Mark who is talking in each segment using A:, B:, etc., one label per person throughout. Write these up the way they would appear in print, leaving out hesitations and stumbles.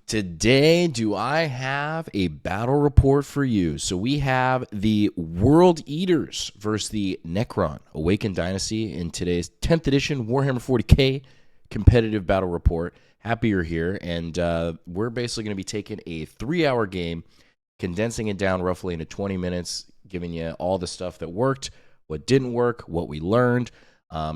A: Today, do I have a battle report for you? So we have the World Eaters versus the Necron Awakened Dynasty in today's 10th edition Warhammer 40k competitive battle report. Happy you're here, and we're basically going to be taking a 3-hour game, condensing it down roughly into 20 minutes, giving you all the stuff that worked, what didn't work, what we learned.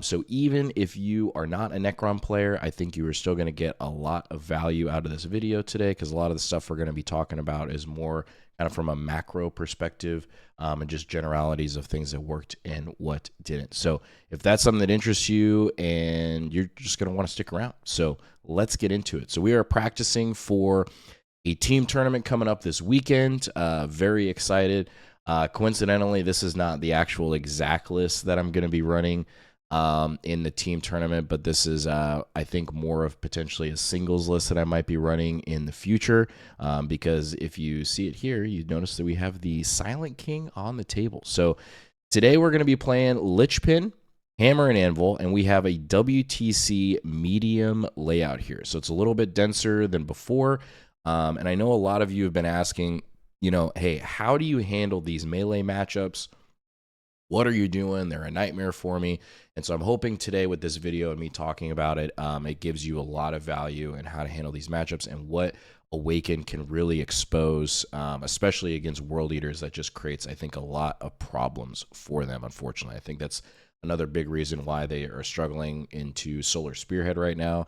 A: So even if you are not a Necron player, I think you are still going to get a lot of value out of this video today, because a lot of the stuff we're going to be talking about is more kind of from a macro perspective, and just generalities of things that worked and what didn't. So if that's something that interests you, and you're just going to want to stick around. So let's get into it. So we are practicing for a team tournament coming up this weekend. Very excited. Coincidentally, this is not the actual exact list that I'm going to be running in the team tournament, but this is I think more of potentially a singles list that I might be running in the future, because if you see it here, you notice that we have the Silent King on the table. So today we're going to be playing Lichpin, Hammer and Anvil, and we have a WTC medium layout here, so it's a little bit denser than before. And I know a lot of you have been asking, hey, how do you handle these melee matchups? What are you doing? They're a nightmare for me. And so I'm hoping today with this video and me talking about it, it gives you a lot of value in how to handle these matchups and what Awaken can really expose, especially against World Eaters. That just creates, I think, a lot of problems for them, unfortunately. I think that's another big reason why they are struggling into Solar Spearhead right now.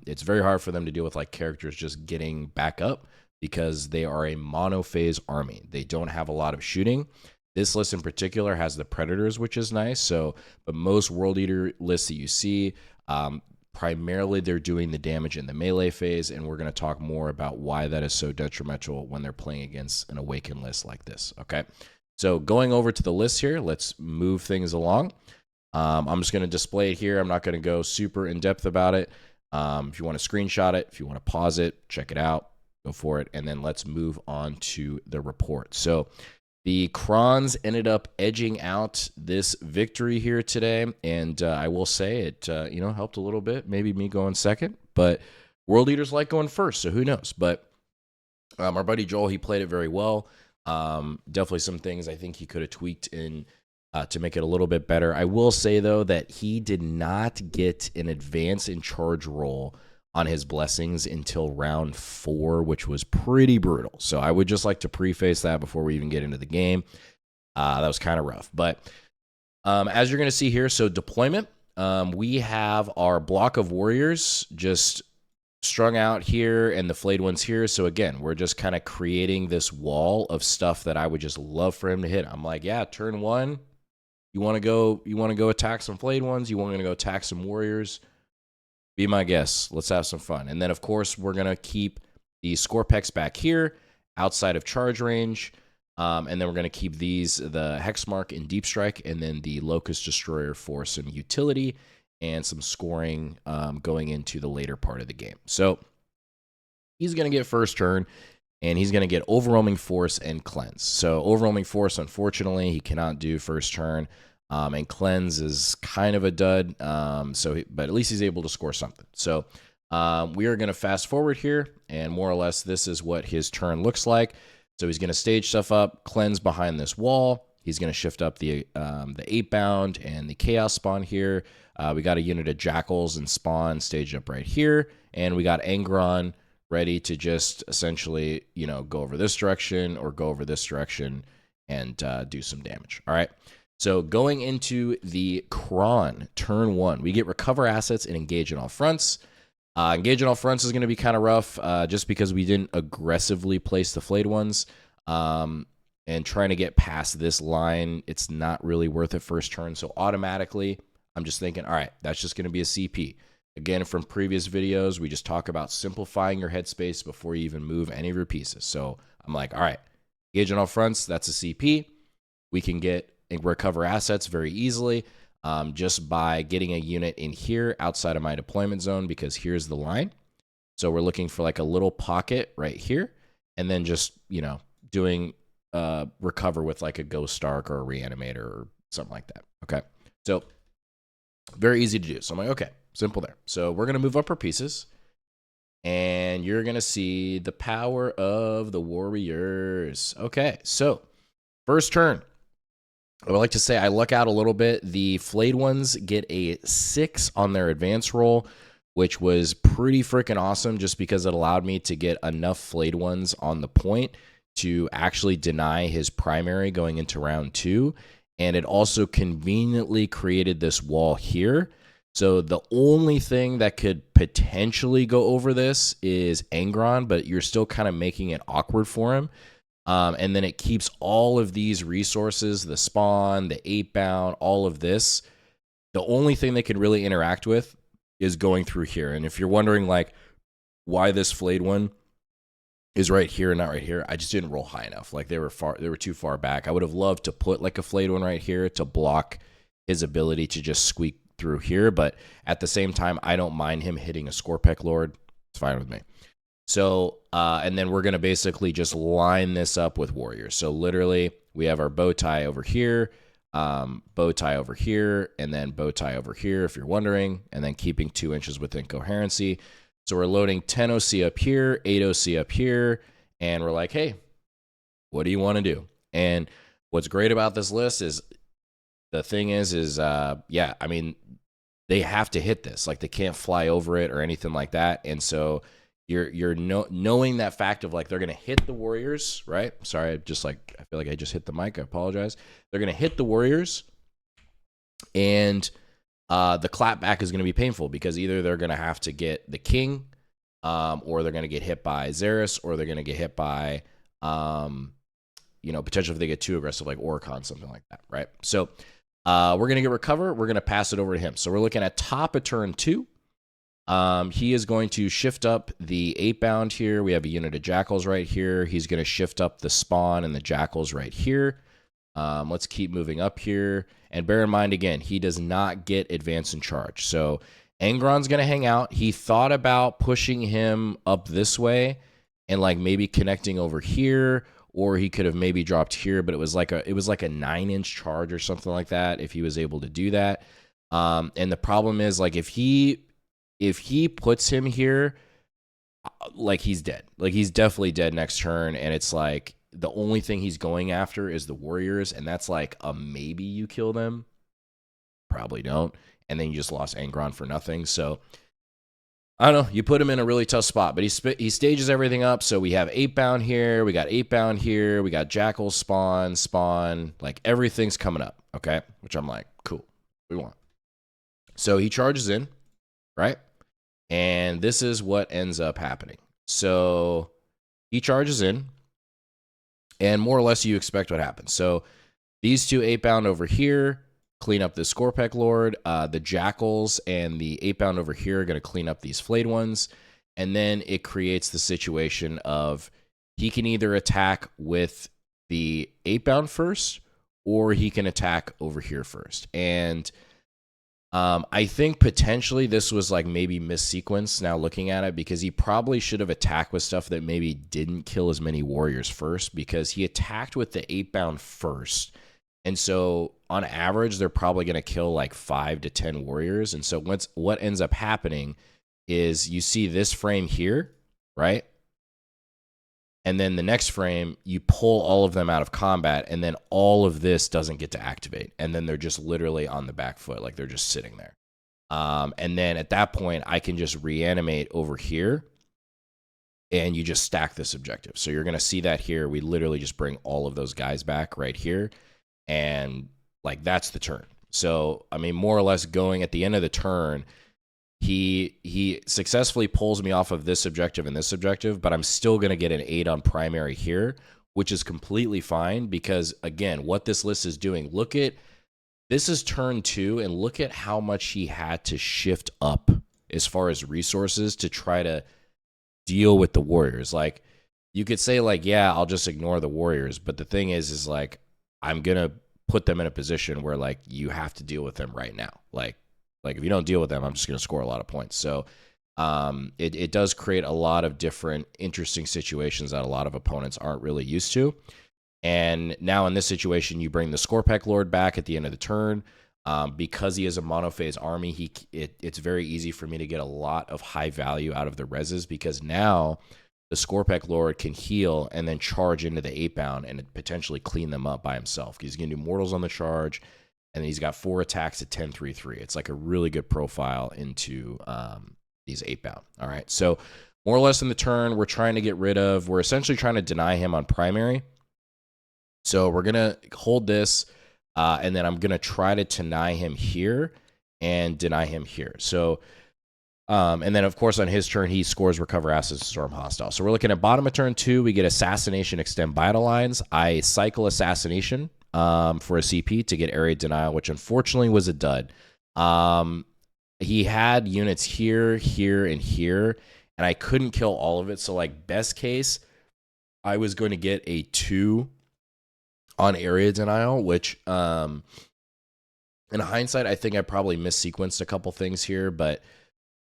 A: It's very hard for them to deal with like characters just getting back up, because they are a monophase army. They don't have a lot of shooting. This list in particular has the Predators, which is nice. So, but most World Eater lists that you see, primarily they're doing the damage in the melee phase, and we're going to talk more about why that is so detrimental when they're playing against an Awakened list like this, okay? So going over to the list here, let's move things along. I'm just going to display it here. I'm not going to go super in-depth about it. If you want to screenshot it, if you want to pause it, check it out, go for it, and then let's move on to the report. So the Crons ended up edging out this victory here today, and I will say it, helped a little bit. Maybe me going second, but World Eaters like going first, so who knows? But our buddy Joel, he played it very well. Definitely some things I think he could have tweaked in to make it a little bit better. I will say, though, that he did not get an advance in charge roll on his blessings until round 4, which was pretty brutal. So I would just like to preface that before we even get into the game. That was kind of rough. But as you're going to see here, so deployment, we have our block of warriors just strung out here and the flayed ones here. So again, we're just kind of creating this wall of stuff that I would just love for him to hit. I'm like, yeah, turn 1, you want to go attack some flayed ones, you want to go attack some warriors, be my guest. Let's have some fun. And then, of course, we're going to keep the Scorpex back here outside of charge range. And then we're going to keep these, the Hexmark in Deep Strike, and then the Locust Destroyer for some utility and some scoring going into the later part of the game. So he's going to get first turn, and he's going to get Overwhelming Force and Cleanse. So Overwhelming Force, unfortunately, he cannot do first turn. And Cleanse is kind of a dud, but at least he's able to score something. So we are going to fast forward here, and more or less this is what his turn looks like. So he's going to stage stuff up, Cleanse behind this wall. He's going to shift up the 8-bound and the Chaos spawn here. We got a unit of Jackals and Spawn staged up right here, and we got Angron ready to just essentially, go over this direction or go over this direction and do some damage. All right. So going into the Cron, turn 1, we get Recover Assets and Engage in all fronts. Engage in all fronts is going to be kind of rough, just because we didn't aggressively place the flayed ones. And trying to get past this line, it's not really worth it first turn. So automatically, I'm just thinking, all right, that's just going to be a CP. Again, from previous videos, we just talk about simplifying your headspace before you even move any of your pieces. So I'm like, all right, Engage in all fronts, that's a CP. We can get and recover assets very easily, just by getting a unit in here outside of my deployment zone, because here's the line. So we're looking for like a little pocket right here, and then just, doing recover with like a Ghost Stark or a Reanimator or something like that. Okay. So very easy to do. So I'm like, okay, simple there. So we're going to move up our pieces. and you're going to see the power of the warriors. Okay, so first turn. I would like to say I luck out a little bit. The flayed ones get a 6 on their advance roll, which was pretty freaking awesome just because it allowed me to get enough flayed ones on the point to actually deny his primary going into round 2. And it also conveniently created this wall here. So the only thing that could potentially go over this is Angron, but you're still kind of making it awkward for him. And then it keeps all of these resources, the spawn, the 8-bound, all of this. The only thing they can really interact with is going through here. And if you're wondering, like, why this flayed one is right here and not right here, I just didn't roll high enough. Like, they were too far back. I would have loved to put, like, a flayed one right here to block his ability to just squeak through here. But at the same time, I don't mind him hitting a Scorpec Lord. It's fine with me. So, and then we're going to basically just line this up with warriors. So literally we have our bow tie over here, bow tie over here, and then bow tie over here, if you're wondering, and then keeping 2 inches within coherency. So we're loading 10 OC up here, 8 OC up here, and we're like, hey, what do you want to do? And what's great about this list is the thing is yeah, I mean, they have to hit this. Like, they can't fly over it or anything like that. And so you're knowing that fact of, like, they're going to hit the warriors, right? Sorry, I feel like I just hit the mic. I apologize. They're going to hit the warriors, and the clapback is going to be painful because either they're going to have to get the king, or they're going to get hit by Xeris, or they're going to get hit by, potentially if they get too aggressive, like Oricon, something like that, right? So we're going to get recover. We're going to pass it over to him. So we're looking at top of turn 2. He is going to shift up the 8-bound here. We have a unit of jackals right here. He's going to shift up the spawn and the jackals right here. Let's keep moving up here. And bear in mind, again, he does not get advance and charge. So Angron's going to hang out. He thought about pushing him up this way and, like, maybe connecting over here, or he could have maybe dropped here, but it was like a 9-inch charge or something like that if he was able to do that. And the problem is, like, if he puts him here, like, he's dead. Like, he's definitely dead next turn, and it's like the only thing he's going after is the warriors, and that's like a maybe you kill them. Probably don't. And then you just lost Angron for nothing. So I don't know. You put him in a really tough spot, but he stages everything up. So we have 8-bound here. We got 8-bound here. We got jackals spawn. Like, everything's coming up, okay? Which I'm like, cool. We want. So he charges in, right? And this is what ends up happening. So he charges in, and more or less you expect what happens. So these 2 8-bound over here clean up the Scorpec Lord. The jackals and the 8-bound over here are going to clean up these flayed ones. And then it creates the situation of he can either attack with the 8-bound first, or he can attack over here first. And I think potentially this was, like, maybe missequenced now looking at it, because he probably should have attacked with stuff that maybe didn't kill as many warriors first, because he attacked with the 8-bound first. And so on average, they're probably going to kill like 5 to 10 warriors. And so what ends up happening is you see this frame here, right? And then the next frame, you pull all of them out of combat, and then all of this doesn't get to activate. And then they're just literally on the back foot, like they're just sitting there. And then at that point, I can just reanimate over here, and you just stack this objective. So you're going to see that here. We literally just bring all of those guys back right here. And, like, that's the turn. So, I mean, more or less going at the end of the turn, he successfully pulls me off of this objective and this objective, but I'm still going to get an 8 on primary here, which is completely fine because, again, what this list is doing, this is turn 2, and look at how much he had to shift up as far as resources to try to deal with the warriors. Like, you could say, like, yeah, I'll just ignore the warriors, but the thing is like, I'm going to put them in a position where, like, you have to deal with them right now. Like if you don't deal with them, I'm just going to score a lot of points. So it does create a lot of different interesting situations that a lot of opponents aren't really used to. And now in this situation, you bring the Scorpec Lord back at the end of the turn. Because he is a monophase army, it's very easy for me to get a lot of high value out of the reses, because now the Scorpek Lord can heal and then charge into the 8-bound and potentially clean them up by himself. He's going to do mortals on the charge, and then he's got 4 attacks at 10-3-3. It's like a really good profile into these 8-bound. All right, so more or less in the turn, we're essentially trying to deny him on primary. So we're going to hold this, and then I'm going to try to deny him here and deny him here. So and then, of course, on his turn, he scores Recover Assets, Storm Hostile. So we're looking at bottom of turn 2. We get Assassination, Extend Vital Lines. I cycle Assassination for a CP to get Area Denial, which unfortunately was a dud. He had units here, here, and here, and I couldn't kill all of it. So, like, best case, I was going to get a 2 on Area Denial, which, in hindsight, I think I probably missequenced a couple things here, but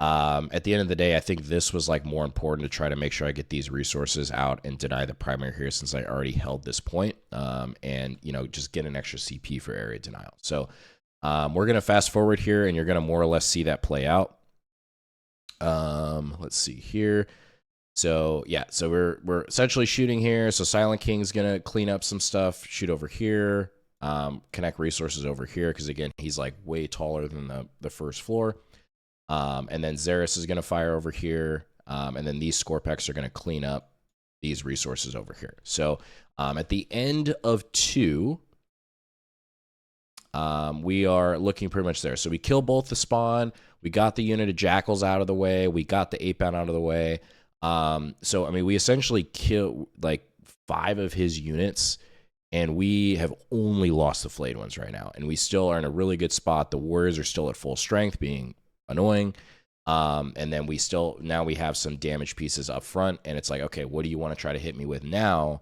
A: at the end of the day, I think this was like more important to try to make sure I get these resources out and deny the primary here, since I already held this point, and just get an extra CP for Area Denial. So we're gonna fast forward here, and you're gonna more or less see that play out. Let's see here. So yeah, so we're essentially shooting here. So Silent King's gonna clean up some stuff, shoot over here, connect resources over here, because again, he's like way taller than the first floor. And then Xeris is going to fire over here, and then these Scorpeks are going to clean up these resources over here. So at the end of 2, we are looking pretty much there. So we kill both the spawn, we got the unit of Jackals out of the way, we got the 8-bound out of the way. So, I mean, we essentially kill like 5 of his units, and we have only lost the flayed ones right now. And we still are in a really good spot. The Warriors are still at full strength, being annoying. And then now we have some damage pieces up front, and it's like, okay, what do you want to try to hit me with now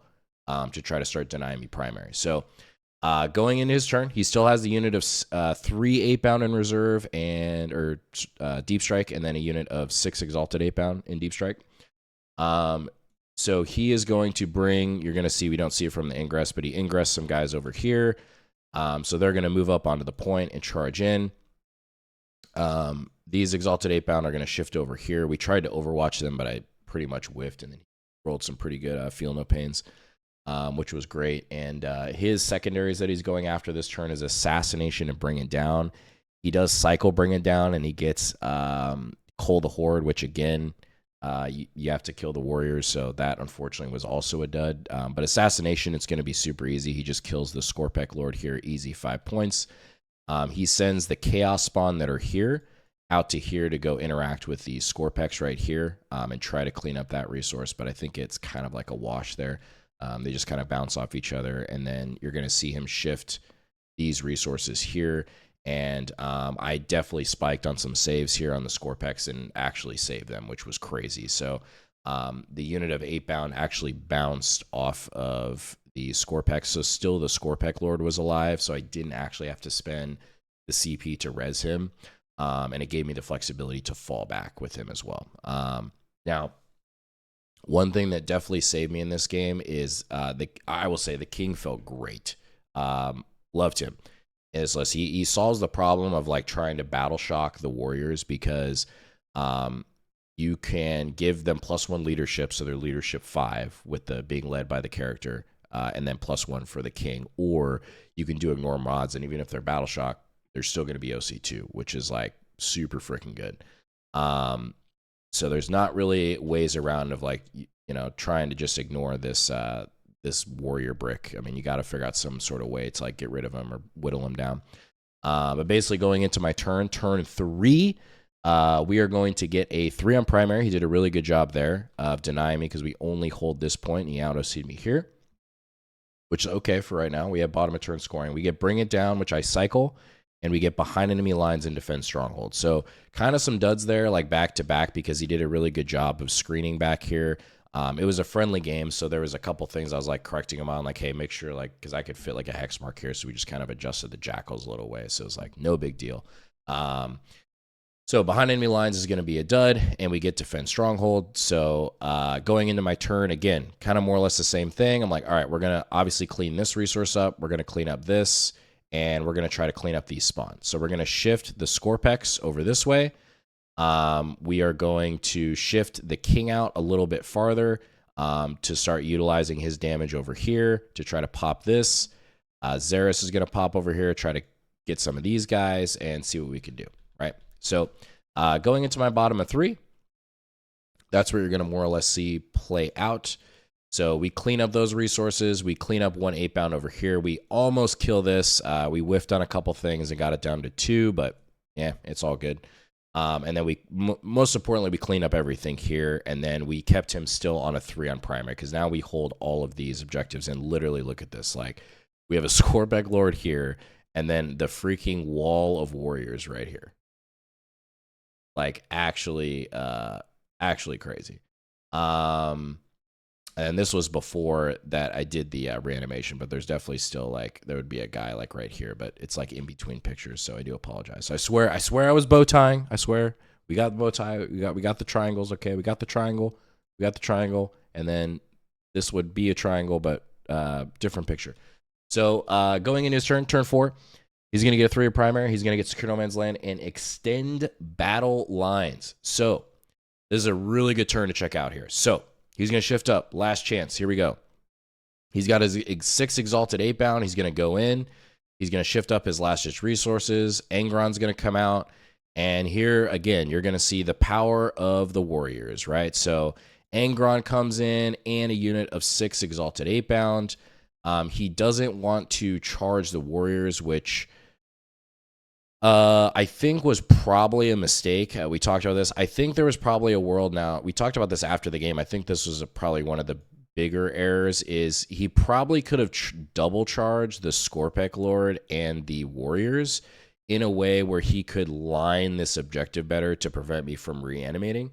A: to try to start denying me primary? So going into his turn, he still has the unit of 3 8-bound in reserve or deep strike, and then a unit of 6 exalted 8-bound in deep strike. So he is going to bring, you're going to see, we don't see it from the ingress, but he ingressed some guys over here. So they're going to move up onto the point and charge in. These Exalted 8-bound are going to shift over here. We tried to overwatch them, but I pretty much whiffed, and then he rolled some pretty good Feel No Pains, which was great. And his secondaries that he's going after this turn is Assassination and Bring It Down. He does cycle Bring It Down, and he gets Cull the Horde, which again, you have to kill the Warriors, so that unfortunately was also a dud. But Assassination, it's going to be super easy. He just kills the Scorpek Lord here, easy 5 points. He sends the Chaos Spawn that are here out to here to go interact with the Scorpeks right here, and try to clean up that resource, but I think it's kind of like a wash there. They just kind of bounce off each other, and then you're going to see him shift these resources here, and I definitely spiked on some saves here on the Scorpeks and actually saved them, which was crazy. So the unit of 8-bound actually bounced off of the Scorpek, so still the Scorpek Lord was alive, so I didn't actually have to spend the CP to res him, and it gave me the flexibility to fall back with him as well. Now, one thing that definitely saved me in this game is I will say the King felt great. Loved him. He solves the problem of like trying to battle shock the Warriors, because you can give them +1 leadership, so they're leadership 5 with the being led by the character, and then +1 for the King, or you can do ignore mods, and even if they're battle shock, they're still going to be OC2, which is like super freaking good. So there's not really ways around of like, trying to just ignore this this warrior brick. I mean, you got to figure out some sort of way to like get rid of him or whittle him down. But basically going into my turn 3, we are going to get a 3 on primary. He did a really good job there of denying me, because we only hold this point, and he auto-seed me here, which is okay for right now. We have bottom of turn scoring. We get Bring It Down, which I cycle, and we get Behind Enemy Lines and Defend Stronghold. So kind of some duds there, like back to back, because he did a really good job of screening back here. It was a friendly game, so there was a couple things I was like correcting him on, like, hey, make sure, like, because I could fit like a hex mark here, so we just kind of adjusted the Jackals a little way. So it was like no big deal. So Behind Enemy Lines is going to be a dud, and we get Defend Stronghold. So going into my turn, again, kind of more or less the same thing. I'm like, all right, we're going to obviously clean this resource up. We're going to clean up this, and we're going to try to clean up these spawns. So we're going to shift the Scorpex over this way. We are going to shift the king out a little bit farther to start utilizing his damage over here to try to pop this. Xeris is going to pop over here, try to get some of these guys and see what we can do, right? So going into my bottom of 3, that's where you're going to more or less see play out. So we clean up those resources. We clean up 1 8-bound over here. We almost kill this. We whiffed on a couple things and got it down to 2, but yeah, it's all good. And then we, most importantly, we clean up everything here, and then we kept him still on a 3 on primary, because now we hold all of these objectives, and literally look at this. Like, we have a Scorpec Lord here, and then the freaking wall of warriors right here. Like, actually crazy. And this was before that I did the reanimation, but there's definitely still, like, there would be a guy, like, right here, but it's, like, in between pictures, so I do apologize. So I swear I was bow tying. I swear. We got the bow tie. We got the triangles, okay? We got the triangle. And then this would be a triangle, but different picture. So going into his turn 4, he's going to get a 3 of primary. He's going to get Secure No Man's Land and extend battle lines. So this is a really good turn to check out here. So he's going to shift up. Last chance. Here we go. He's got his 6 Exalted 8-bound. He's going to go in. He's going to shift up his last-ditch resources. Angron's going to come out. And here, again, you're going to see the power of the warriors, right? So Angron comes in and a unit of 6 Exalted 8-bound. He doesn't want to charge the warriors, which I think was probably a mistake. We talked about this. I think there was probably a world now. We talked about this after the game. I think this was probably one of the bigger errors, is he probably could have double charged the Scorpec Lord and the warriors in a way where he could line this objective better to prevent me from reanimating.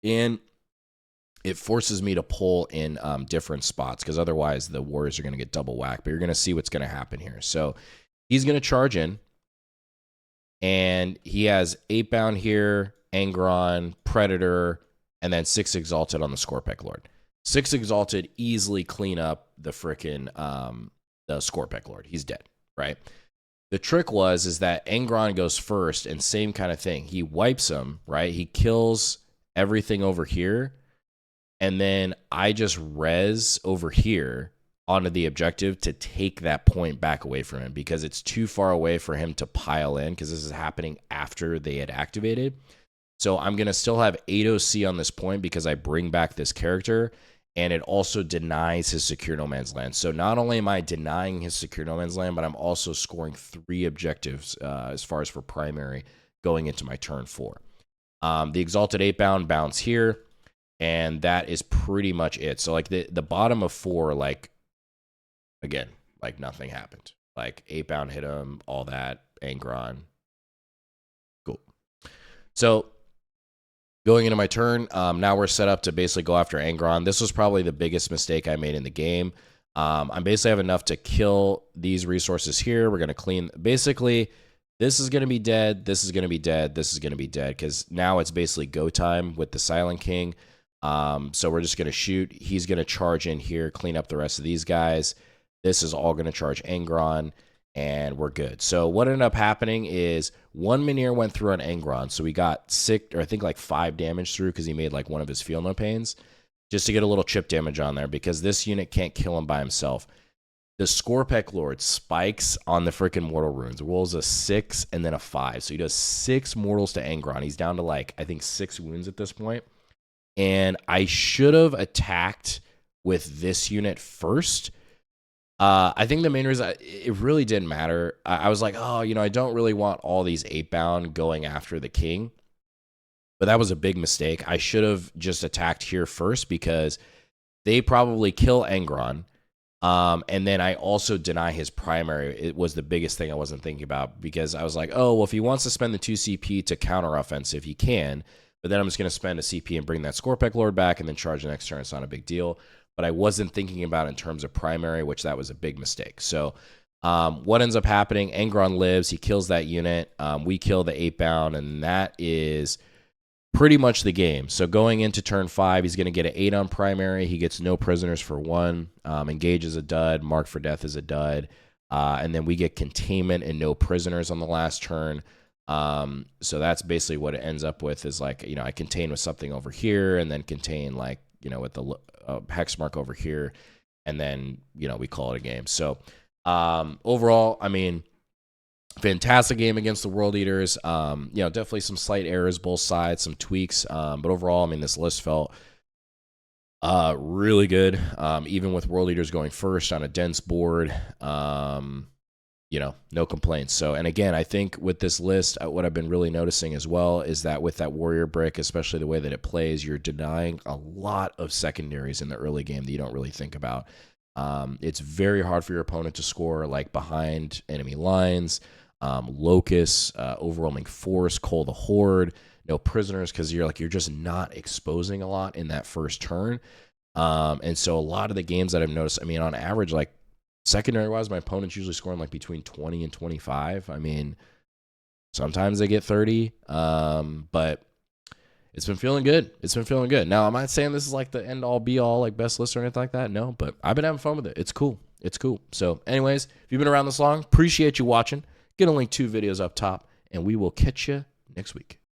A: And it forces me to pull in different spots, because otherwise the warriors are going to get double whacked. But you're going to see what's going to happen here. So he's going to charge in. And he has 8-bound here, Angron, Predator, and then 6 Exalted on the Scorpec Lord. 6 Exalted easily clean up the frickin' the Scorpec Lord. He's dead, right? The trick is that Angron goes first, and same kind of thing. He wipes him, right? He kills everything over here, and then I just res over here onto the objective to take that point back away from him, because it's too far away for him to pile in, because this is happening after they had activated. So I'm going to still have 8 OC on this point because I bring back this character, and it also denies his Secure No Man's Land. So not only am I denying his Secure No Man's Land, but I'm also scoring 3 objectives as far as for primary going into my turn 4. The Exalted 8-bound bounce here, and that is pretty much it. So like the bottom of 4, like, again, like nothing happened. Like 8-bound hit him, all that, Angron. Cool. So going into my turn, now we're set up to basically go after Angron. This was probably the biggest mistake I made in the game. I basically have enough to kill these resources here. We're going to clean. Basically, this is going to be dead. This is going to be dead. This is going to be dead, because now it's basically go time with the Silent King. So we're just going to shoot. He's going to charge in here, clean up the rest of these guys. This is all going to charge Angron, and we're good. So what ended up happening is 1 Mynheer went through on Angron, so we got 6, or I think like 5 damage through, because he made like one of his Feel No Pains, just to get a little chip damage on there, because this unit can't kill him by himself. The Scorpec Lord spikes on the freaking Mortal Runes. Rolls a 6 and then a 5. So he does 6 mortals to Angron. He's down to like, I think 6 wounds at this point. And I should have attacked with this unit first. I think the main reason, it really didn't matter. I was like, oh, you know, I don't really want all these 8-bound going after the king. But that was a big mistake. I should have just attacked here first, because they probably kill Angron. And then I also deny his primary. It was the biggest thing I wasn't thinking about, because I was like, oh, well, if he wants to spend the 2 CP to counter offensive, he can. But then I'm just going to spend a CP and bring that Scorpec Lord back and then charge the next turn. It's not a big deal. But I wasn't thinking about it in terms of primary, which that was a big mistake. So what ends up happening, Angron lives. He kills that unit. We kill the 8-bound, and that is pretty much the game. So going into turn 5, he's going to get an 8 on primary. He gets no prisoners for 1. Engage is a dud. Mark for death is a dud. And then we get containment and no prisoners on the last turn. So that's basically what it ends up with is like, I contain with something over here and then contain like, with the hex mark over here. And then, we call it a game. So overall, I mean, fantastic game against the World Eaters. Definitely some slight errors, both sides, some tweaks. But overall, I mean, this list felt really good. Even with World Eaters going first on a dense board, no complaints. So, and again, I think with this list, what I've been really noticing as well is that with that warrior brick, especially the way that it plays, you're denying a lot of secondaries in the early game that you don't really think about. It's very hard for your opponent to score like behind enemy lines, locusts, overwhelming force, Cull the Horde, no prisoners, because you're just not exposing a lot in that first turn. And so a lot of the games that I've noticed, I mean, on average, like secondary wise, my opponent's usually scoring like between 20 and 25. I mean, sometimes they get 30, but it's been feeling good. It's been feeling good. Now, I'm not saying this is like the end all be all, like best list or anything like that. No, but I've been having fun with it. It's cool. It's cool. So anyways, if you've been around this long, appreciate you watching. Get a link to videos up top, and we will catch you next week.